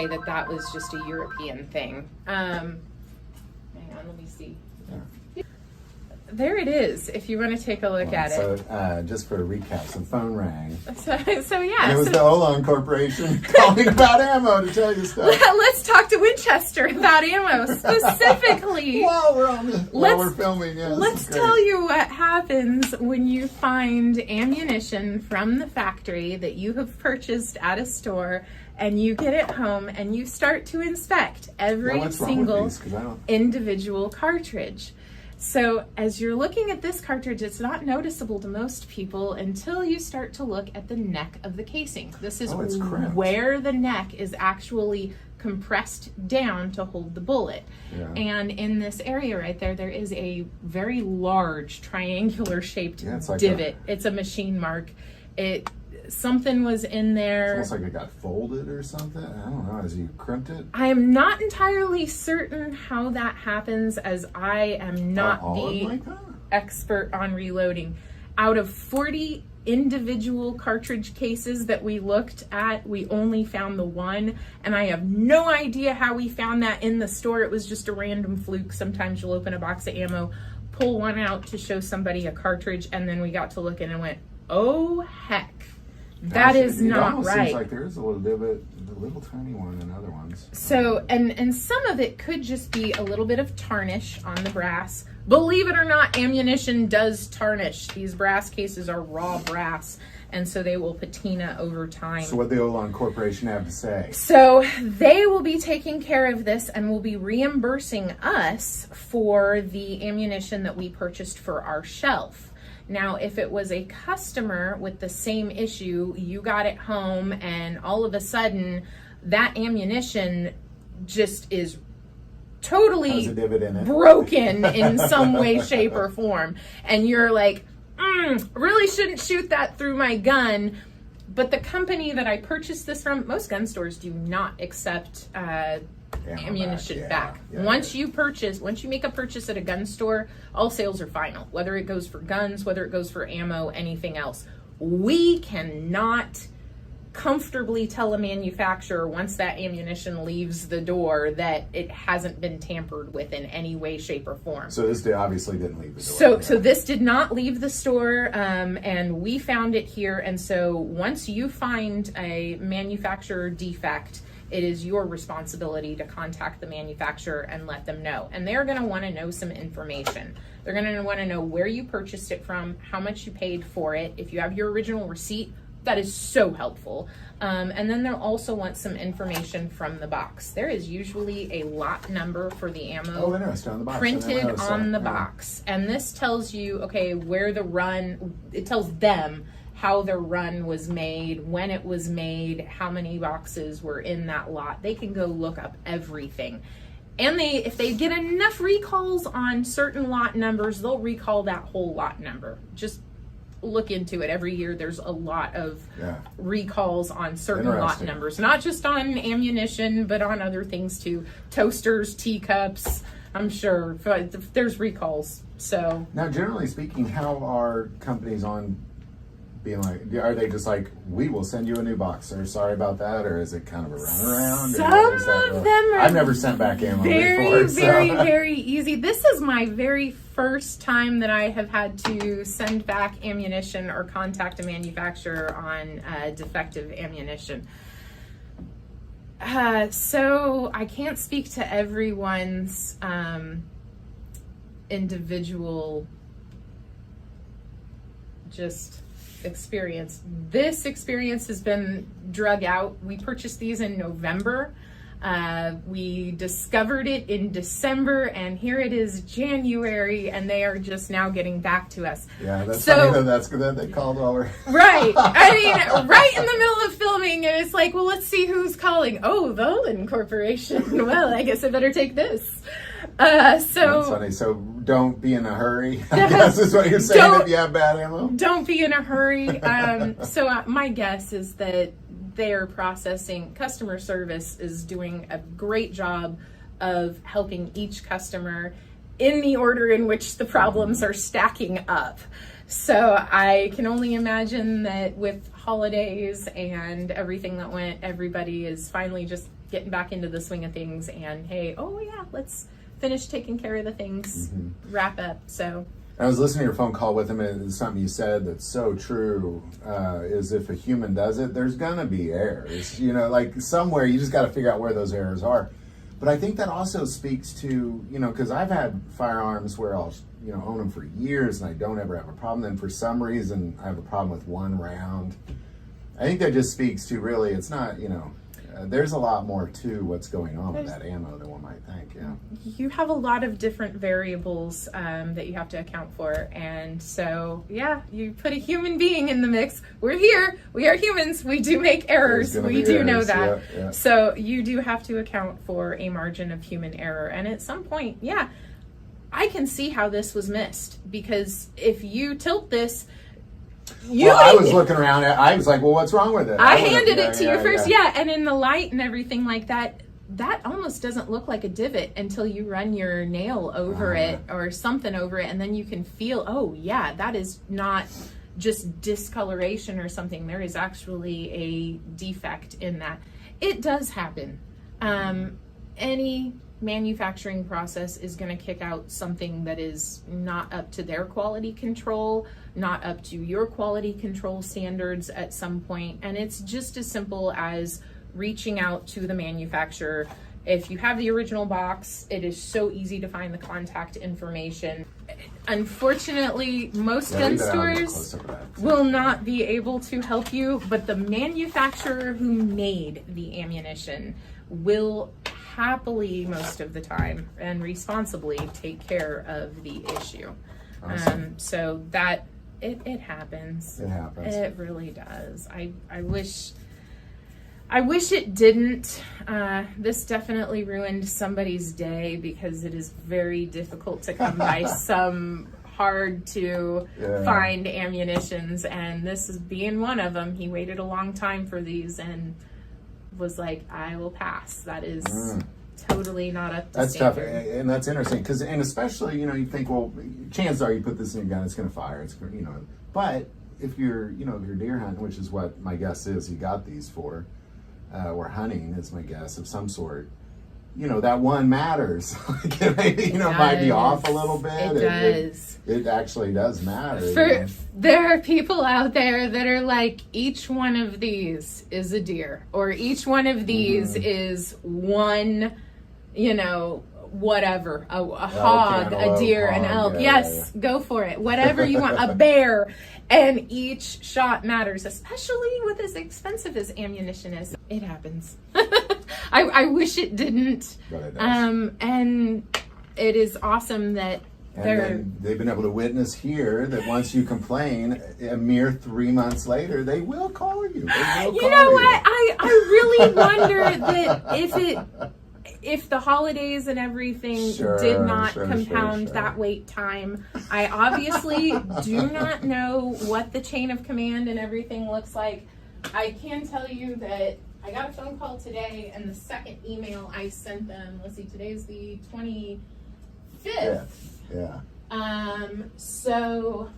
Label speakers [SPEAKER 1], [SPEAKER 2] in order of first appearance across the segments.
[SPEAKER 1] say that that was just a European thing. Hang on, let me see.
[SPEAKER 2] Yeah.
[SPEAKER 1] There it is, if you want to take a look at it.
[SPEAKER 2] So, just for a recap, the phone rang.
[SPEAKER 1] So yeah.
[SPEAKER 2] And it was the Olon Corporation calling about ammo to tell you stuff.
[SPEAKER 1] Let's talk to Winchester about ammo specifically.
[SPEAKER 2] While we're filming, yeah.
[SPEAKER 1] Let's tell you what happens when you find ammunition from the factory that you have purchased at a store, and you get it home and you start to inspect every single individual cartridge. So as you're looking at this cartridge, it's not noticeable to most people until you start to look at the neck of the casing. This is where the neck is actually compressed down to hold the bullet. Yeah. And in this area right there, there is a very large triangular shaped divot. It's a machine mark. Something was in there.
[SPEAKER 2] It's almost like it got folded or something. I don't know, as you crimped it.
[SPEAKER 1] I am not entirely certain how that happens, as I am not the expert on reloading. Out of 40 individual cartridge cases that we looked at, we only found the one, and I have no idea how we found that in the store. It was just a random fluke. Sometimes you'll open a box of ammo, pull one out to show somebody a cartridge, and then we got to look and went, oh heck. That is not right. It seems
[SPEAKER 2] like there is a little divot, a little tiny one in other ones.
[SPEAKER 1] So, and some of it could just be a little bit of tarnish on the brass. Believe it or not, ammunition does tarnish. These brass cases are raw brass, and so they will patina over time.
[SPEAKER 2] So what the Olon Corporation have to say?
[SPEAKER 1] So they will be taking care of this and will be reimbursing us for the ammunition that we purchased for our shelf. Now, if it was a customer with the same issue, you got it home and all of a sudden that ammunition just is totally broken in some way, shape, or form. And you're like, really shouldn't shoot that through my gun. But the company that I purchased this from, most gun stores do not accept ammunition back. Once you make a purchase at a gun store, all sales are final, whether it goes for guns, whether it goes for ammo, anything else. We cannot comfortably tell a manufacturer once that ammunition leaves the door that it hasn't been tampered with in any way, shape, or form.
[SPEAKER 2] So this obviously didn't leave the door.
[SPEAKER 1] So this did not leave the store, and we found it here. And so once you find a manufacturer defect, it is your responsibility to contact the manufacturer and let them know. And they're going to want to know some information. They're going to want to know where you purchased it from, how much you paid for it. If you have your original receipt, that is so helpful. And then they'll also want some information from the box. There is usually a lot number for the ammo printed on the box. And this tells you, okay, where the run, it tells them how the run was made, when it was made, how many boxes were in that lot. They can go look up everything. And if they get enough recalls on certain lot numbers, they'll recall that whole lot number. Just look into it. Every year there's a lot of recalls on certain lot numbers, not just on ammunition, but on other things too. Toasters, teacups, I'm sure, but there's recalls. So
[SPEAKER 2] now, generally speaking, how are companies on being like, are they just like, we will send you a new box, or sorry about that, or is it kind of a runaround?
[SPEAKER 1] Some of them are
[SPEAKER 2] I've never sent back ammo before.
[SPEAKER 1] Very easy. This is my very first time that I have had to send back ammunition or contact a manufacturer on defective ammunition. So I can't speak to everyone's individual experience. This experience has been drug out. We purchased these in November. We discovered it in December, and here it is January, and they are just now getting back to us.
[SPEAKER 2] Yeah, that's funny that's good that they called over.
[SPEAKER 1] Right. I mean, right in the middle of filming, and it's like, well, let's see who's calling. Oh, the Olin Corporation. Well, I guess I better take this.
[SPEAKER 2] That's funny. So don't be in a hurry, I guess is what you're saying if you have bad ammo.
[SPEAKER 1] Don't be in a hurry. So my guess is that their customer service is doing a great job of helping each customer in the order in which the problems are stacking up. So I can only imagine that with holidays and everything that went, everybody is finally just getting back into the swing of things, and hey, oh yeah, let's finish taking care of the things, wrap up. So
[SPEAKER 2] I was listening to your phone call with him, and something you said that's so true is if a human does it, there's gonna be errors. You know, like somewhere you just got to figure out where those errors are. But I think that also speaks to, you know, because I've had firearms where I'll, you know, own them for years and I don't ever have a problem. Then for some reason I have a problem with one round. I think that just speaks to really, it's not, you know, there's a lot more to what's going on with that ammo than one might think. Yeah,
[SPEAKER 1] you have a lot of different variables that you have to account for, and so yeah, you put a human being in the mix. We're here, we are humans, we do make errors, we do know that.
[SPEAKER 2] Yeah.
[SPEAKER 1] So you do have to account for a margin of human error, and at some point, yeah, I can see how this was missed, because if you tilt this,
[SPEAKER 2] I was looking around. I was like, well, what's wrong with it?
[SPEAKER 1] I handed it to you first. Yeah. And in the light and everything like that, that almost doesn't look like a divot until you run your nail over it or something over it. And then you can feel, oh, yeah, that is not just discoloration or something. There is actually a defect in that. It does happen. Any manufacturing process is going to kick out something that is not up to their quality control, not up to your quality control standards at some point. And it's just as simple as reaching out to the manufacturer. If you have the original box, it is so easy to find the contact information. Unfortunately, most gun stores will not be able to help you, but the manufacturer who made the ammunition will happily, most of the time, and responsibly take care of the issue.
[SPEAKER 2] Awesome.
[SPEAKER 1] So that it happens.
[SPEAKER 2] It happens.
[SPEAKER 1] It really does. I wish it didn't. This definitely ruined somebody's day, because it is very difficult to come by some hard to find ammunitions, and this is being one of them. He waited a long time for these and was like, I will pass. That is totally not up to standard.
[SPEAKER 2] That's tough, and that's interesting, because, and especially, you know, you think, well, chances are you put this in your gun, it's going to fire, it's going, you know, but if you're, you know, if you're deer hunting, which is what my guess is he got these for, or hunting is my guess of some sort, you know, that one matters. Maybe, you know, it might be off a little bit.
[SPEAKER 1] It does.
[SPEAKER 2] It actually does matter.
[SPEAKER 1] There are people out there that are like, each one of these is a deer, or each one of these is one, you know, whatever, a hog, a deer, an elk. Yes, go for it. Whatever you want, a bear. And each shot matters, especially with as expensive as ammunition is. It happens. I wish it didn't.
[SPEAKER 2] But it does.
[SPEAKER 1] And it is awesome that
[SPEAKER 2] they've been able to witness here that once you complain, a mere 3 months later, they will call you.
[SPEAKER 1] You know what? I really wonder that if the holidays and everything did not compound that wait time. I obviously do not know what the chain of command and everything looks like. I can tell you that I got a phone call today, and the second email I sent them, let's see, today's the 25th.
[SPEAKER 2] Yeah.
[SPEAKER 1] So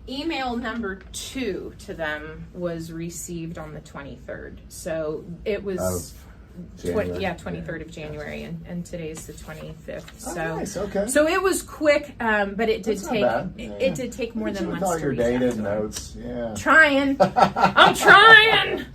[SPEAKER 1] email number 2 to them was received on the 23rd. So it was 23rd of January, and today's the 25th. So
[SPEAKER 2] nice. Okay.
[SPEAKER 1] So it was quick, but it did it did take more than once
[SPEAKER 2] all
[SPEAKER 1] to
[SPEAKER 2] your
[SPEAKER 1] reach out
[SPEAKER 2] dated
[SPEAKER 1] to them.
[SPEAKER 2] notes. Yeah.
[SPEAKER 1] Trying. I'm trying.